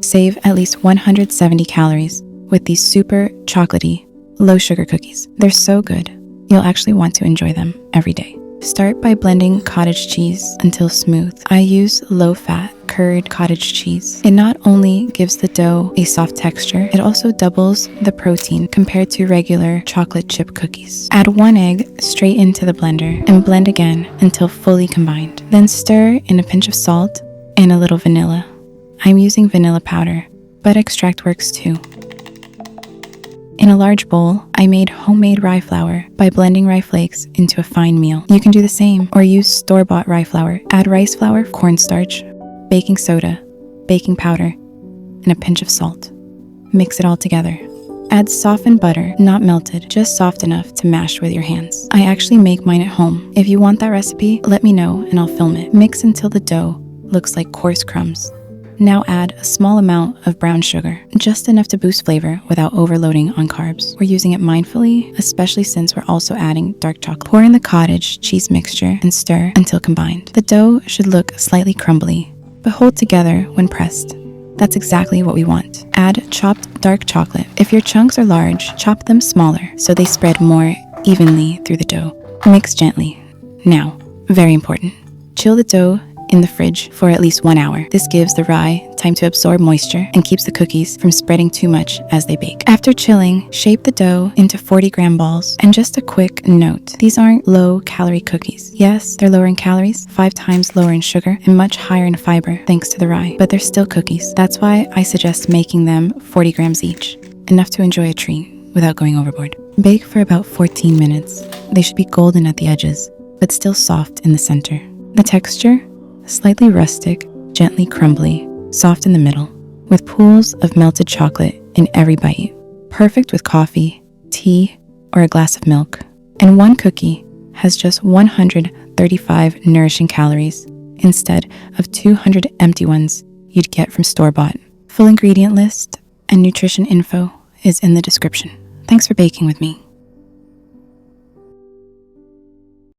Save at least 170 calories with these super chocolatey, low-sugar cookies. They're so good, you'll actually want to enjoy them every day. Start by blending cottage cheese until smooth. I use low-fat, curd cottage cheese. It not only gives the dough a soft texture, it also doubles the protein compared to regular chocolate chip cookies. Add 1 egg straight into the blender and blend again until fully combined. Then stir in a pinch of salt and a little vanilla. I'm using vanilla powder, but extract works too. In a large bowl, I made homemade rye flour by blending rye flakes into a fine meal. You can do the same or use store-bought rye flour. Add rice flour, cornstarch, baking soda, baking powder, and a pinch of salt. Mix it all together. Add softened butter, not melted, just soft enough to mash with your hands. I actually make mine at home. If you want that recipe, let me know and I'll film it. Mix until the dough looks like coarse crumbs. Now add a small amount of brown sugar, just enough to boost flavor without overloading on carbs. We're using it mindfully, especially since we're also adding dark chocolate. Pour in the cottage cheese mixture and stir until combined. The dough should look slightly crumbly, but hold together when pressed. That's exactly what we want. Add chopped dark chocolate. If your chunks are large, chop them smaller so they spread more evenly through the dough. Mix gently. Now, very important, chill the dough in the fridge for at least 1 hour. This gives the rye time to absorb moisture and keeps the cookies from spreading too much as they bake. After chilling, shape the dough into 40-gram balls. And just a quick note, these aren't low-calorie cookies. Yes, they're lower in calories, 5 times lower in sugar, and much higher in fiber thanks to the rye, but they're still cookies. That's why I suggest making them 40 grams each, enough to enjoy a treat without going overboard. Bake for about 14 minutes. They should be golden at the edges, but still soft in the center. The texture? Slightly rustic, gently crumbly, soft in the middle, with pools of melted chocolate in every bite. Perfect with coffee, tea, or a glass of milk. And one cookie has just 135 nourishing calories instead of 200 empty ones you'd get from store-bought. Full ingredient list and nutrition info is in the description. Thanks for baking with me.